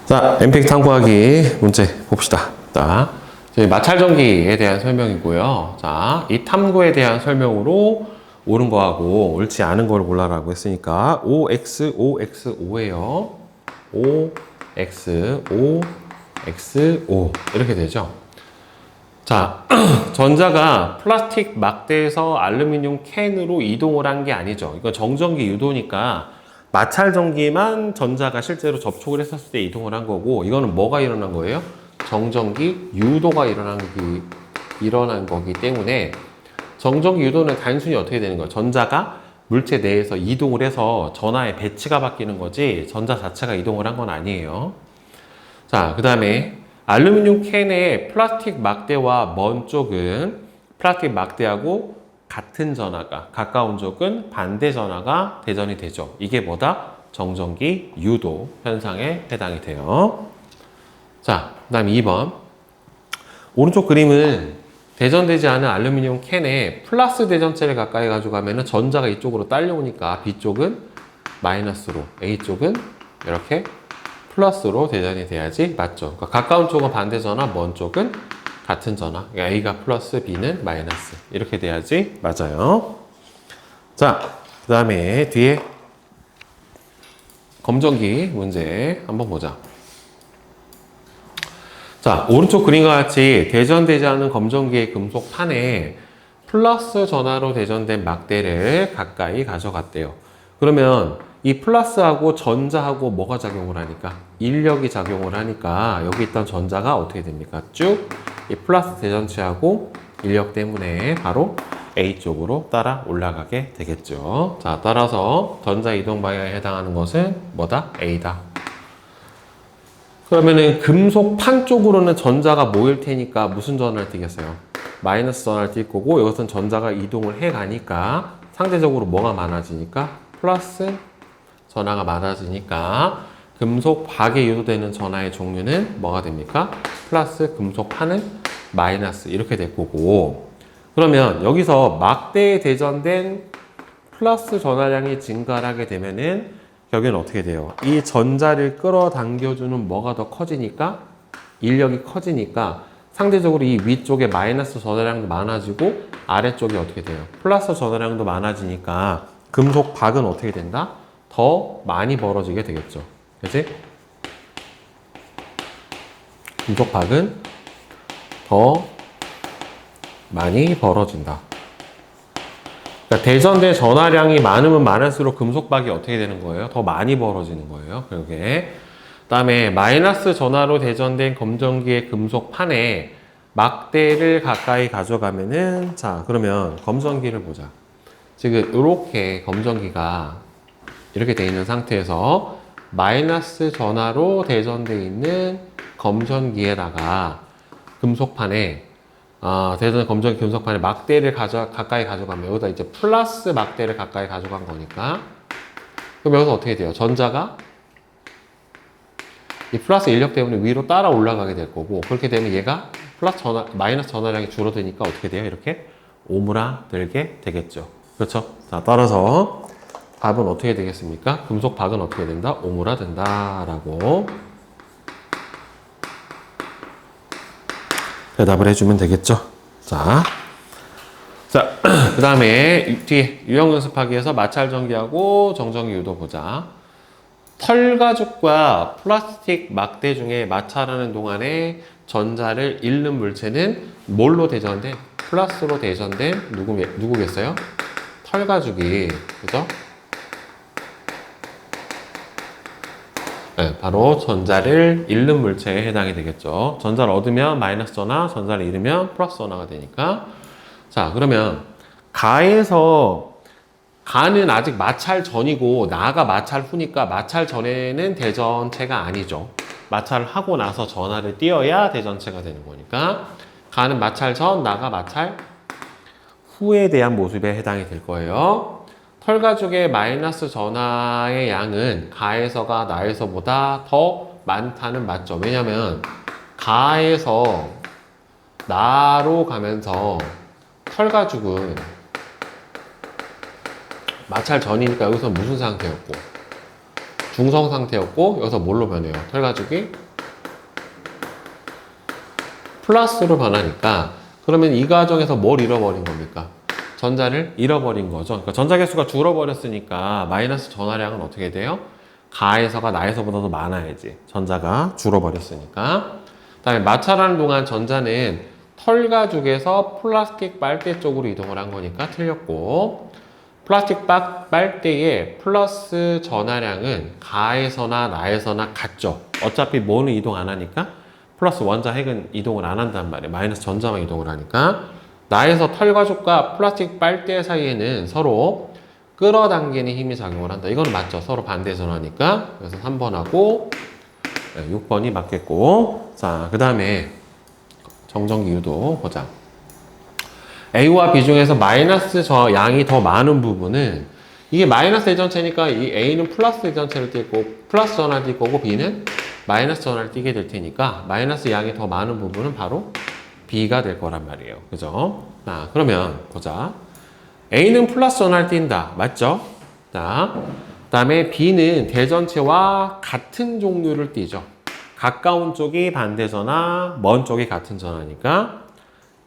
자, 엠픽 탐구하기 문제 봅시다. 자, 저희 마찰전기에 대한 설명이고요. 자, 이 탐구에 대한 설명으로 옳은 거하고 옳지 않은 걸 골라라고 했으니까 OX, OX, O예요. OX, O, X, O 이렇게 되죠. 자, 전자가 플라스틱 막대에서 알루미늄 캔으로 이동을 한 게 아니죠. 이거 정전기 유도니까 마찰 전기만 전자가 실제로 접촉을 했었을 때 이동을 한 거고, 이거는 뭐가 일어난 거예요? 정전기 유도가 일어난 거기 때문에 정전기 유도는 단순히 어떻게 되는 거예요? 전자가 물체 내에서 이동을 해서 전하의 배치가 바뀌는 거지 전자 자체가 이동을 한 건 아니에요. 자, 그 다음에 알루미늄 캔의 플라스틱 막대와 먼 쪽은 플라스틱 막대하고 같은 전하가, 가까운 쪽은 반대 전하가 대전이 되죠. 이게 뭐다? 정전기 유도 현상에 해당이 돼요. 자, 그 다음 2번. 오른쪽 그림은 대전되지 않은 알루미늄 캔에 플러스 대전체를 가까이 가져가면 전자가 이쪽으로 딸려오니까 B쪽은 마이너스로, A쪽은 이렇게 플러스로 대전이 돼야지 맞죠. 그러니까 가까운 쪽은 반대 전하, 먼 쪽은 같은 전하. 그러니까 A가 플러스, B는 마이너스. 이렇게 돼야지 맞아요. 자, 그 다음에 뒤에 검전기 문제 한번 보자. 자, 오른쪽 그림과 같이 대전되지 않은 검전기의 금속 판에 플러스 전하로 대전된 막대를 가까이 가져갔대요. 그러면 이 플러스하고 전자하고 뭐가 작용을 하니까? 인력이 작용을 하니까 여기 있던 전자가 어떻게 됩니까? 쭉 이 플러스 대전체하고 인력 때문에 바로 A쪽으로 따라 올라가게 되겠죠. 자, 따라서 전자 이동 방향에 해당하는 것은 뭐다? A다. 그러면은 금속 판 쪽으로는 전자가 모일 테니까 무슨 전하를 띠겠어요? 마이너스 전하를 띌 거고, 이것은 전자가 이동을 해 가니까 상대적으로 뭐가 많아지니까? 플러스 전하가 많아지니까 금속 박에 유도되는 전하의 종류는 뭐가 됩니까? 플러스, 금속 판은 마이너스 이렇게 될 거고, 그러면 여기서 막대에 대전된 플러스 전하량이 증가하게 되면은 여기는 어떻게 돼요? 이 전자를 끌어당겨주는 뭐가 더 커지니까, 인력이 커지니까 상대적으로 이 위쪽에 마이너스 전하량도 많아지고 아래쪽이 어떻게 돼요? 플러스 전하량도 많아지니까 금속 박은 어떻게 된다? 더 많이 벌어지게 되겠죠. 그치? 금속 박은 더 많이 벌어진다. 그러니까 대전된 전하량이 많으면 많을수록 금속 박이 어떻게 되는 거예요? 더 많이 벌어지는 거예요. 그게. 그다음에 마이너스 전하로 대전된 검전기의 금속 판에 막대를 가까이 가져가면은, 자, 그러면 검전기를 보자. 지금 이렇게 검전기가 이렇게 돼 있는 상태에서 마이너스 전하로 대전되어 있는 검전기에다가 금속판에 대전 검전기 금속판에 막대를 가까이 가져가면 여기다 이제 플러스 막대를 가까이 가져간 거니까, 그럼 여기서 어떻게 돼요? 전자가 이 플러스 인력 때문에 위로 따라 올라가게 될 거고, 그렇게 되면 얘가 마이너스 전하량이 줄어드니까 어떻게 돼요? 이렇게 오므라들게 되겠죠. 그렇죠? 자, 따라서 답은 어떻게 되겠습니까? 금속 박은 어떻게 된다? 오므라든다 라고 대답을 해주면 되겠죠. 자, 그 다음에 뒤에 유형 연습하기에서 마찰 전기하고 정전기 유도 보자. 털가죽과 플라스틱 막대 중에 마찰하는 동안에 전자를 잃는 물체는 뭘로 대전된? 플러스로 대전된 누구겠어요? 털가죽이, 그죠? 네, 바로 전자를 잃는 물체에 해당이 되겠죠. 전자를 얻으면 마이너스 전하, 전자를 잃으면 플러스 전하가 되니까. 자, 그러면 가는 아직 마찰 전이고 나가 마찰 후니까 마찰 전에는 대전체가 아니죠. 마찰을 하고 나서 전하를 띄어야 대전체가 되는 거니까 가는 마찰 전, 나가 마찰 후에 대한 모습에 해당이 될 거예요. 털가죽의 마이너스 전하의 양은 가에서가 나에서보다 더 많다는 맞죠. 왜냐면 가에서 나로 가면서 털가죽은 마찰 전이니까 여기서 무슨 상태였고 중성 상태였고 여기서 뭘로 변해요? 털 가죽이 플러스로 변하니까 그러면 이 과정에서 뭘 잃어버린 겁니까? 전자를 잃어버린 거죠. 그러니까 전자 개수가 줄어버렸으니까 마이너스 전하량은 어떻게 돼요? 가에서가 나에서보다 더 많아야지. 전자가 줄어버렸으니까. 그다음에 마찰하는 동안 전자는 털 가죽에서 플라스틱 빨대 쪽으로 이동을 한 거니까 틀렸고, 플라스틱 빨대의 플러스 전하량은 가에서나 나에서나 같죠. 어차피 뭐는 이동 안 하니까 플러스 원자 핵은 이동을 안 한단 말이에요. 마이너스 전자만 이동을 하니까. 나에서 털 가죽과 플라스틱 빨대 사이에는 서로 끌어당기는 힘이 작용을 한다. 이거는 맞죠. 서로 반대 전하니까. 그래서 3번하고 6번이 맞겠고. 자, 그 다음에 정전기 유도 보자. A와 B 중에서 마이너스 양이 더 많은 부분은 이게 마이너스 대전체니까 이 A는 플러스 대전체를 띌 거고 플러스 전화를 띌 거고 B는 마이너스 전화를 띠게 될 테니까 마이너스 양이 더 많은 부분은 바로 B가 될 거란 말이에요. 그죠? 자, 그러면 보자. A는 플러스 전화를 띈다. 맞죠? 자, 그 다음에 B는 대전체와 같은 종류를 띠죠. 가까운 쪽이 반대 전화, 먼 쪽이 같은 전화니까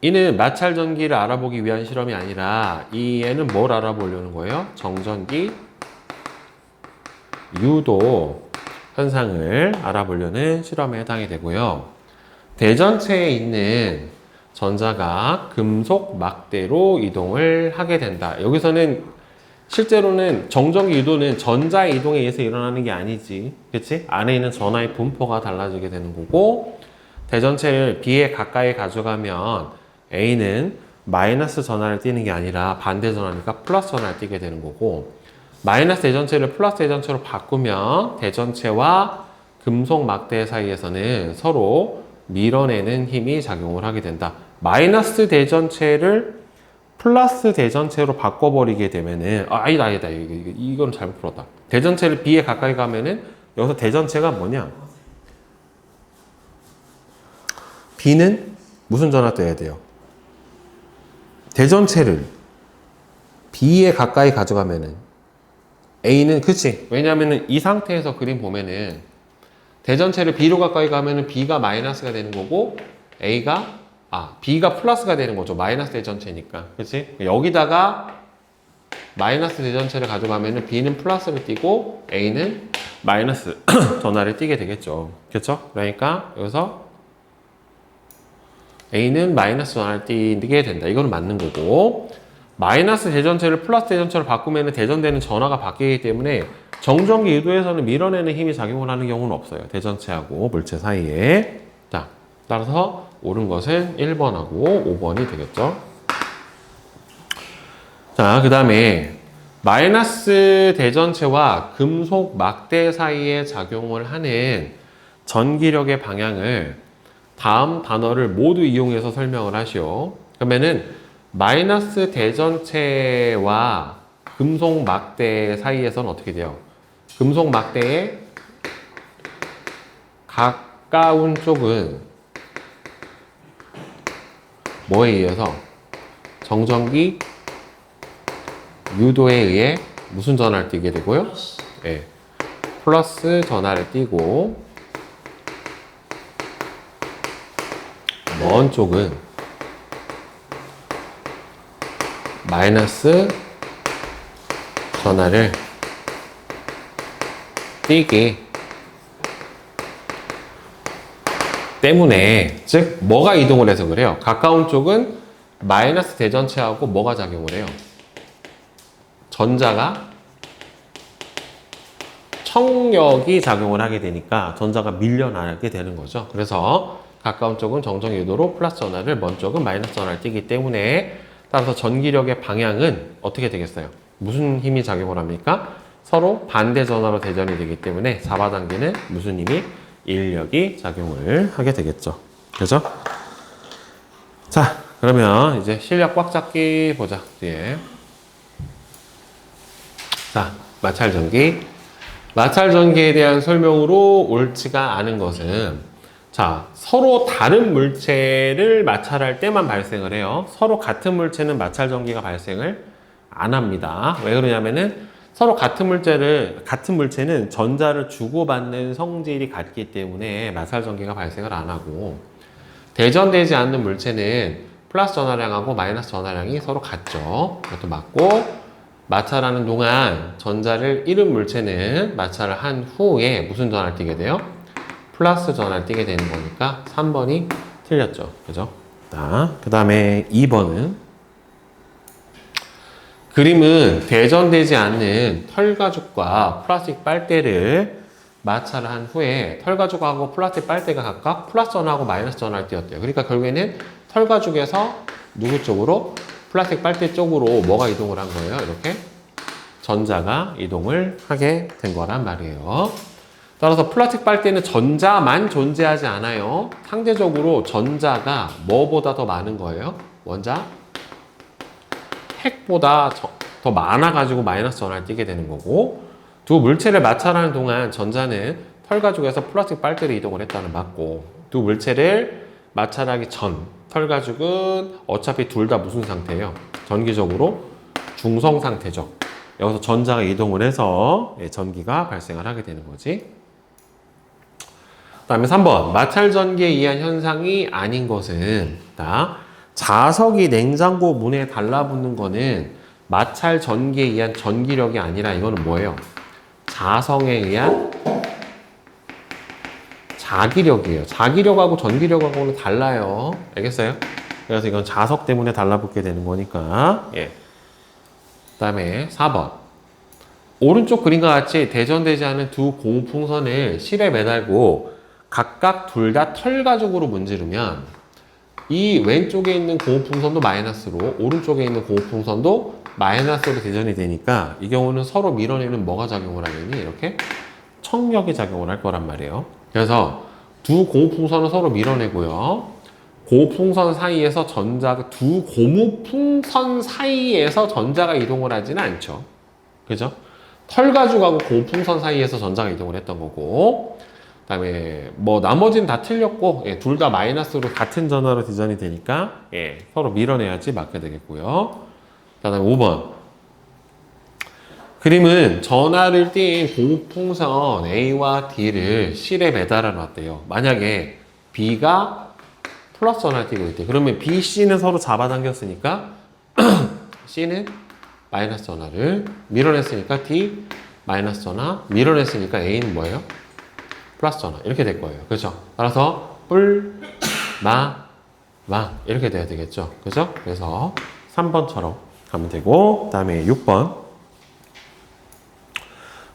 이는 마찰 전기를 알아보기 위한 실험이 아니라 이 애는 뭘 알아보려는 거예요? 정전기 유도 현상을 알아보려는 실험에 해당이 되고요. 대전체에 있는 전자가 금속 막대로 이동을 하게 된다. 여기서는 실제로는 정전기 유도는 전자의 이동에 의해서 일어나는 게 아니지. 그치? 안에 있는 전하의 분포가 달라지게 되는 거고, 대전체를 B에 가까이 가져가면 A는 마이너스 전하를 띠는 게 아니라 반대 전하니까 플러스 전하를 띠게 되는 거고, 마이너스 대전체를 플러스 대전체로 바꾸면 대전체와 금속 막대 사이에서는 서로 밀어내는 힘이 작용을 하게 된다. 마이너스 대전체를 플러스 대전체로 바꿔버리게 되면은, 아니다. 이건 잘못 풀었다. 대전체를 B에 가까이 가면은, 여기서 대전체가 뭐냐? B는 무슨 전화 떼야 돼요? 대전체를 B에 가까이 가져가면은, A는, 그치? 왜냐면은 이 상태에서 그림 보면은, 대전체를 B로 가까이 가면은 B가 마이너스가 되는 거고, B가 플러스가 되는 거죠. 마이너스 대전체니까. 그치? 여기다가 마이너스 대전체를 가져가면은 B는 플러스를 띄고 A는 마이너스 전하를 띄게 되겠죠. 그렇죠? 그러니까 여기서 A는 마이너스 전하를 띄게 된다. 이거는 맞는 거고, 마이너스 대전체를 플러스 대전체로 바꾸면은 대전되는 전하가 바뀌기 때문에 정전기 유도에서는 밀어내는 힘이 작용을 하는 경우는 없어요. 대전체하고 물체 사이에. 자, 따라서 옳은 것은 1번하고 5번이 되겠죠. 자, 그 다음에 마이너스 대전체와 금속 막대 사이에 작용을 하는 전기력의 방향을 다음 단어를 모두 이용해서 설명을 하시오. 그러면은 마이너스 대전체와 금속 막대 사이에서는 어떻게 돼요? 금속 막대의 가까운 쪽은 뭐에 의해서? 정전기 유도에 의해 무슨 전하를 띠게 되고요? 네. 플러스 전하를 띠고, 먼 쪽은 마이너스 전하를 띠기 때문에, 즉 뭐가 이동을 해서 그래요? 가까운 쪽은 마이너스 대전체하고 뭐가 작용을 해요? 전자가 청력이 작용을 하게 되니까 전자가 밀려나게 되는 거죠. 그래서 가까운 쪽은 정전기 유도로 플러스 전하를, 먼 쪽은 마이너스 전하를 띠기 때문에, 따라서 전기력의 방향은 어떻게 되겠어요? 무슨 힘이 작용을 합니까? 서로 반대 전하로 대전이 되기 때문에 잡아당기는 무슨 힘이? 인력이 작용을 하게 되겠죠. 그죠? 자, 그러면 이제 실력 꽉 잡기 보자. 뒤에. 자, 마찰전기. 마찰전기에 대한 설명으로 옳지가 않은 것은, 자, 서로 다른 물체를 마찰할 때만 발생을 해요. 서로 같은 물체는 마찰전기가 발생을 안 합니다. 왜 그러냐면은 서로 같은 물체는 전자를 주고받는 성질이 같기 때문에 마찰 전기가 발생을 안 하고, 대전되지 않는 물체는 플러스 전하량하고 마이너스 전하량이 서로 같죠. 그것도 맞고, 마찰하는 동안 전자를 잃은 물체는 마찰을 한 후에 무슨 전하를 띠게 돼요? 플러스 전하를 띠게 되는 거니까 3번이 틀렸죠. 그죠? 그 다음에 2번은 그림은 대전되지 않는 털가죽과 플라스틱 빨대를 마찰을 한 후에 털가죽하고 플라스틱 빨대가 각각 플러스 전하고 마이너스 전하를 띄었대요. 그러니까 결국에는 털가죽에서 누구 쪽으로? 플라스틱 빨대 쪽으로 뭐가 이동을 한 거예요? 이렇게 전자가 이동을 하게 된 거란 말이에요. 따라서 플라스틱 빨대는 전자만 존재하지 않아요. 상대적으로 전자가 뭐보다 더 많은 거예요? 원자? 핵보다 더 많아가지고 마이너스 전하를 띠게 되는 거고, 두 물체를 마찰하는 동안 전자는 털가죽에서 플라스틱 빨대로 이동을 했다는 맞고, 두 물체를 마찰하기 전 털가죽은 어차피 둘 다 무슨 상태예요? 전기적으로 중성 상태죠. 여기서 전자가 이동을 해서 전기가 발생을 하게 되는 거지. 그 다음에 3번 마찰 전기에 의한 현상이 아닌 것은, 자석이 냉장고 문에 달라붙는 거는 마찰 전기에 의한 전기력이 아니라 이거는 뭐예요? 자성에 의한 자기력이에요. 자기력하고 전기력하고는 달라요. 알겠어요? 그래서 이건 자석 때문에 달라붙게 되는 거니까. 그 다음에 4번. 오른쪽 그림과 같이 대전되지 않은 두 고무풍선을 실에 매달고 각각 둘 다 털가죽으로 문지르면 이 왼쪽에 있는 고무풍선도 마이너스로, 오른쪽에 있는 고무풍선도 마이너스로 대전이 되니까 이 경우는 서로 밀어내는 뭐가 작용을 하겠니? 이렇게 청력이 작용을 할 거란 말이에요. 그래서 두 고무풍선을 서로 밀어내고요. 고무풍선 사이에서 두 고무풍선 사이에서 전자가 이동을 하지는 않죠. 그죠? 털가죽하고 고무풍선 사이에서 전자가 이동을 했던 거고, 그 다음에 나머지는 다 틀렸고, 둘 다 마이너스로 같은 전하로 디전이 되니까 서로 밀어내야지 맞게 되겠고요. 그 다음에 5번. 그림은 전하를 띈 고무풍선 A와 D를 실에 매달아 놨대요. 만약에 B가 플러스 전하를 띄고 있대. 그러면 B, C는 서로 잡아당겼으니까 C는 마이너스 전하를 밀어냈으니까 D 마이너스 전하, 밀어냈으니까 A는 뭐예요? 플러스 전하. 이렇게 될 거예요. 그렇죠? 따라서 뿔, 마, 왕 이렇게 돼야 되겠죠. 그죠? 그래서 3번처럼 가면 되고, 그 다음에 6번.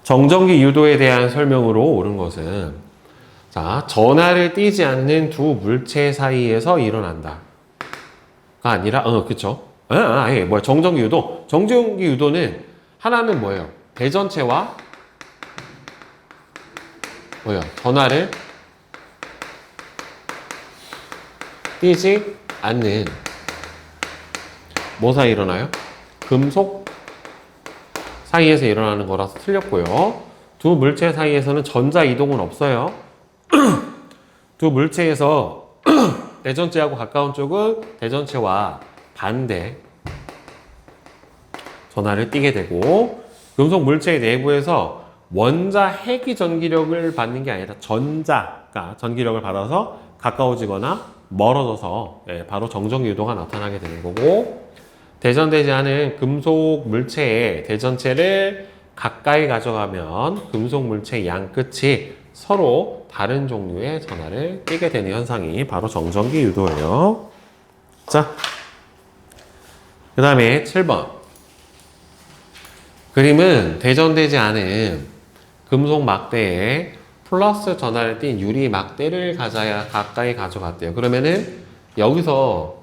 정전기 유도에 대한 설명으로 옳은 것은, 자, 전하를 띠지 않는 두 물체 사이에서 일어난다. 가 아니라, 그쵸. 정전기 유도. 정전기 유도는 하나는 뭐예요? 대전체와 전하를 띠지 않는 뭐 사이에 일어나요? 금속 사이에서 일어나는 거라서 틀렸고요. 두 물체 사이에서는 전자 이동은 없어요. 두 물체에서 대전체하고 가까운 쪽은 대전체와 반대 전하를 띠게 되고, 금속 물체의 내부에서 원자 핵이 전기력을 받는 게 아니라 전자가 전기력을 받아서 가까워지거나 멀어져서 바로 정전기 유도가 나타나게 되는 거고, 대전되지 않은 금속 물체의 대전체를 가까이 가져가면 금속 물체의 양 끝이 서로 다른 종류의 전하를 띠게 되는 현상이 바로 정전기 유도예요. 자, 그 다음에 7번. 그림은 대전되지 않은 금속 막대에 플러스 전하를 띤 유리 막대를 가까이 가져갔대요. 그러면은 여기서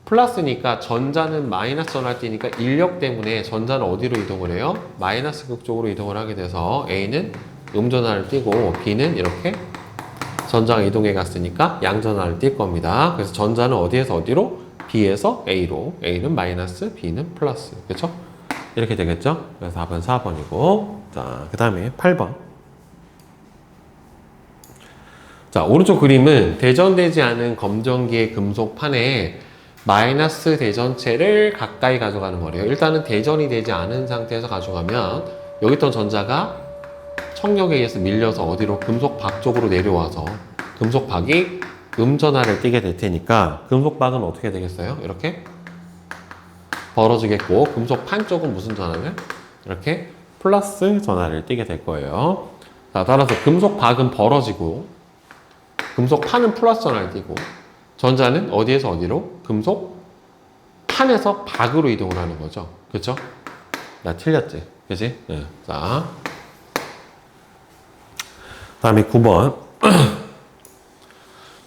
플러스니까 전자는 마이너스 전하를 띠니까 인력 때문에 전자는 어디로 이동을 해요? 마이너스 극 쪽으로 이동을 하게 돼서 A는 음전하를 띠고 B는 이렇게 전자가 이동해 갔으니까 양전하를 띌 겁니다. 그래서 전자는 어디에서 어디로? B에서 A로. A는 마이너스, B는 플러스. 그렇죠? 이렇게 되겠죠? 그래서 답은 4번이고. 자, 그 다음에 8번. 자, 오른쪽 그림은 대전되지 않은 검전기의 금속판에 마이너스 대전체를 가까이 가져가는 거래요. 일단은 대전이 되지 않은 상태에서 가져가면 여기 있던 전자가 청력에 의해서 밀려서 어디로 금속박 쪽으로 내려와서 금속박이 음전하를 띠게 될 테니까 금속박은 어떻게 되겠어요? 이렇게 벌어지겠고 금속판 쪽은 무슨 전하를? 이렇게 플러스 전하를 띠게 될 거예요. 자, 따라서 금속박은 벌어지고 금속판은 플러스 전하를 띠고 전자는 어디에서 어디로? 금속판에서 박으로 이동을 하는 거죠. 그쵸? 나 틀렸지? 그치? 네. 자, 다음에 9번.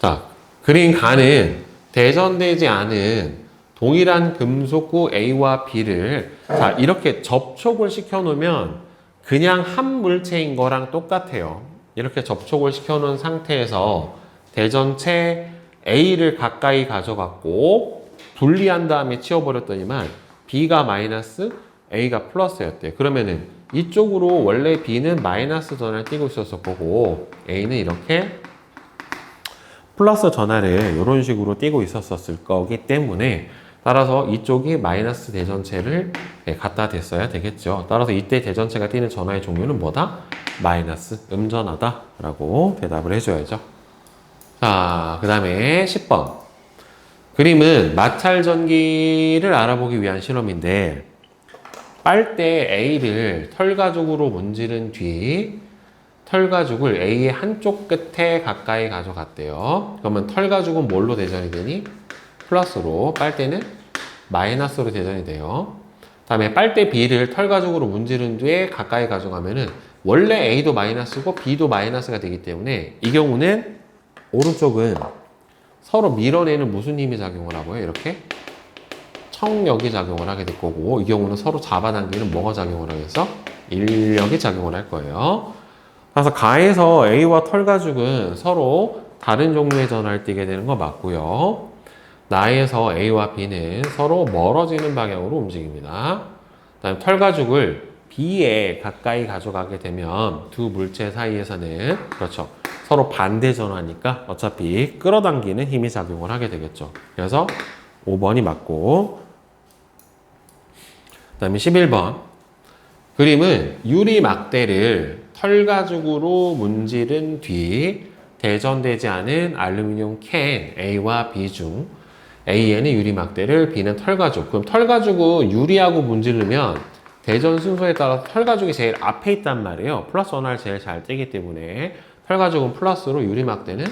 자, 그린 가는 대전되지 않은 동일한 금속구 A와 B를 자, 이렇게 접촉을 시켜 놓으면 그냥 한 물체인 거랑 똑같아요. 이렇게 접촉을 시켜 놓은 상태에서 대전체 A를 가까이 가져갔고 분리한 다음에 치워버렸더니만 B가 마이너스 A가 플러스였대요. 그러면은 이쪽으로 원래 B는 마이너스 전화를 띄고 있었을 거고 A는 이렇게 플러스 전화를 이런 식으로 띄고 있었을 거기 때문에 따라서 이쪽이 마이너스 대전체를 갖다 댔어야 되겠죠. 따라서 이때 대전체가 띄는 전화의 종류는 뭐다? 마이너스 음전하다 라고 대답을 해줘야죠. 자, 그 다음에 10번. 그림은 마찰 전기를 알아보기 위한 실험인데 빨대 A를 털가죽으로 문지른 뒤 털가죽을 A의 한쪽 끝에 가까이 가져갔대요. 그러면 털가죽은 뭘로 대전이 되니? 플러스로, 빨대는 마이너스로 대전이 돼요. 다음에 빨대 B를 털가죽으로 문지른 뒤에 가까이 가져가면은 원래 A도 마이너스고 B도 마이너스가 되기 때문에 이 경우는 오른쪽은 서로 밀어내는 무슨 힘이 작용을 하고요? 이렇게 청력이 작용을 하게 될 거고 이 경우는 서로 잡아당기는 뭐가 작용을 하겠어? 인력이 작용을 할 거예요. 그래서 가에서 A와 털가죽은 서로 다른 종류의 전하를 띠게 되는 거 맞고요. 나에서 A와 B는 서로 멀어지는 방향으로 움직입니다. 그다음에 털가죽을 B에 가까이 가져가게 되면 두 물체 사이에서는 그렇죠. 서로 반대 전하니까 어차피 끌어당기는 힘이 작용을 하게 되겠죠. 그래서 5번이 맞고 그 다음에 11번 그림은 유리 막대를 털가죽으로 문지른 뒤 대전되지 않은 알루미늄 캔 A와 B 중 A에는 유리 막대를 B는 털가죽. 그럼 털가죽은 유리하고 문지르면 대전 순서에 따라서 털가죽이 제일 앞에 있단 말이에요. 플러스 원화를 제일 잘 떼기 때문에 털가죽은 플러스로 유리 막대는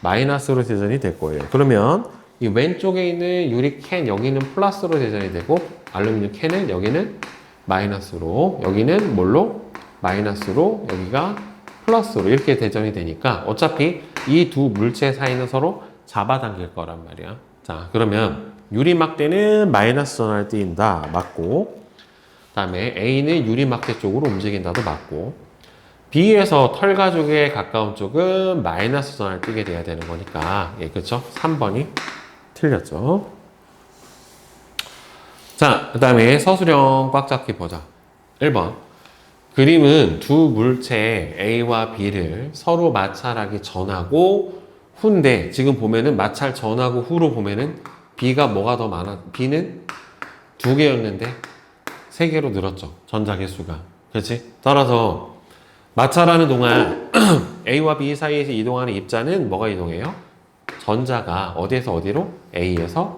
마이너스로 대전이 될 거예요. 그러면 이 왼쪽에 있는 유리 캔 여기는 플러스로 대전이 되고 알루미늄 캔은 여기는 마이너스로 여기는 뭘로? 마이너스로 여기가 플러스로 이렇게 대전이 되니까 어차피 이 두 물체 사이는 서로 잡아당길 거란 말이야. 자, 그러면 유리 막대는 마이너스 전하를 띈다. 맞고 그 다음에 A는 유리 막대 쪽으로 움직인다도 맞고 B에서 털가죽에 가까운 쪽은 마이너스 전하를 띄게 돼야 되는 거니까 예, 그렇죠? 3번이 틀렸죠. 자, 그 다음에 서술형 꽉 잡기 보자. 1번 그림은 두 물체 A와 B를 서로 마찰하기 전하고 후인데 지금 보면은 마찰 전하고 후로 보면은 B가 뭐가 더 많아? B는 2개였는데 3개로 늘었죠. 전자 개수가. 그렇지? 따라서 마찰하는 동안 A와 B 사이에서 이동하는 입자는 뭐가 이동해요? 전자가 어디에서 어디로? A에서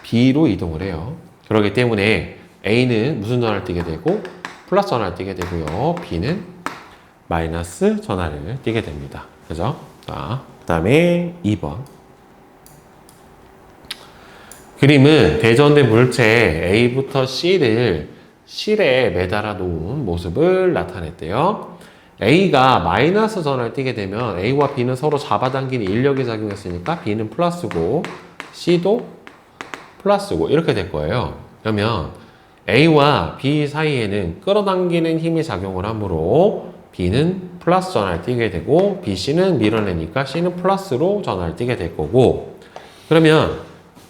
B로 이동을 해요. 그렇기 때문에 A는 무슨 전하를 띠게 되고 플러스 전하를 띠게 되고요. B는 마이너스 전하를 띠게 됩니다. 그죠? 자, 그 다음에 2번. 그림은 대전된 물체 A부터 C를 실에 매달아 놓은 모습을 나타냈대요. A가 마이너스 전하를 띠게 되면 A와 B는 서로 잡아당기는 인력이 작용했으니까 B는 플러스고 C도 플러스고 이렇게 될 거예요. 그러면 A와 B 사이에는 끌어당기는 힘이 작용을 하므로 B는 플러스 전하를 띠게 되고 BC는 밀어내니까 C는 플러스로 전하를 띠게 될 거고 그러면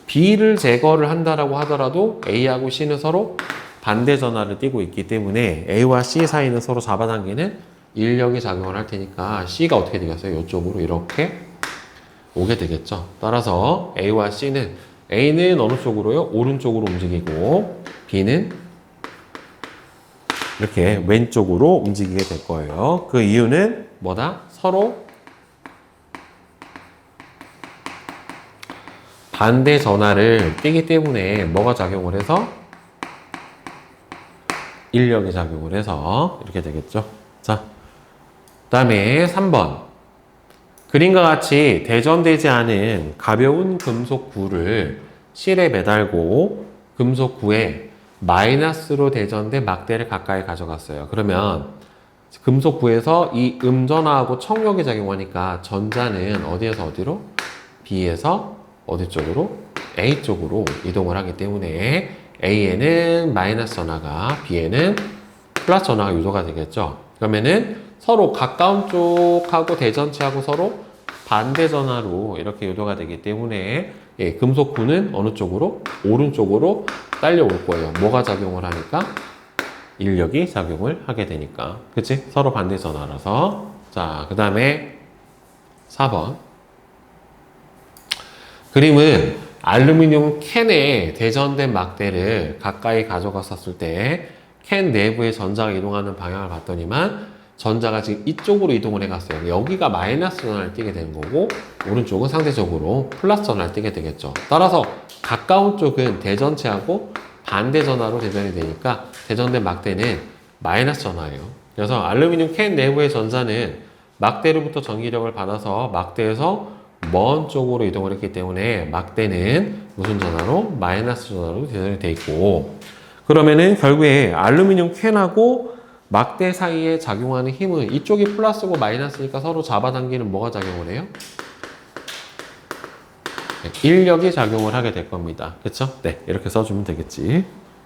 B를 제거를 한다라고 하더라도 A하고 C는 서로 반대 전하를 띠고 있기 때문에 A와 C 사이는 서로 잡아당기는 인력이 작용을 할 테니까 C가 어떻게 되겠어요? 이쪽으로 이렇게 오게 되겠죠. 따라서 A와 C는 A는 어느 쪽으로요? 오른쪽으로 움직이고 B는 이렇게 왼쪽으로 움직이게 될 거예요. 그 이유는 뭐다? 서로 반대 전하를 띄기 때문에 뭐가 작용을 해서? 인력이 작용을 해서 이렇게 되겠죠. 자, 그 다음에 3번. 그림과 같이 대전되지 않은 가벼운 금속구를 실에 매달고 금속구에 마이너스로 대전된 막대를 가까이 가져갔어요. 그러면 금속구에서 이 음전하고 청력이 작용하니까 전자는 어디에서 어디로? B에서 어디 쪽으로? A 쪽으로 이동을 하기 때문에 A에는 마이너스 전하가 B에는 플러스 전하가 유도가 되겠죠. 그러면은 서로 가까운 쪽하고 대전체하고 서로 반대 전하로 이렇게 유도가 되기 때문에 예, 금속구는 어느 쪽으로? 오른쪽으로 딸려올 거예요. 뭐가 작용을 하니까? 인력이 작용을 하게 되니까. 그치? 서로 반대 전하라서. 자, 그 다음에 4번. 그림은 알루미늄 캔에 대전된 막대를 가까이 가져갔었을 때 캔 내부에 전자가 이동하는 방향을 봤더니만 전자가 지금 이쪽으로 이동을 해갔어요. 여기가 마이너스 전하를 띠게 되는 거고 오른쪽은 상대적으로 플러스 전하를 띠게 되겠죠. 따라서 가까운 쪽은 대전체하고 반대 전하로 대전이 되니까 대전된 막대는 마이너스 전하예요. 그래서 알루미늄 캔 내부의 전자는 막대로부터 전기력을 받아서 막대에서 먼 쪽으로 이동을 했기 때문에 막대는 무슨 전하로? 마이너스 전하로 대전이 돼 있고, 그러면은 결국에 알루미늄 캔하고 막대 사이에 작용하는 힘은 이쪽이 플러스고 마이너스니까 서로 잡아당기는 뭐가 작용을 해요? 인력이 작용을 하게 될 겁니다. 그쵸? 네, 이렇게 써주면 되겠지.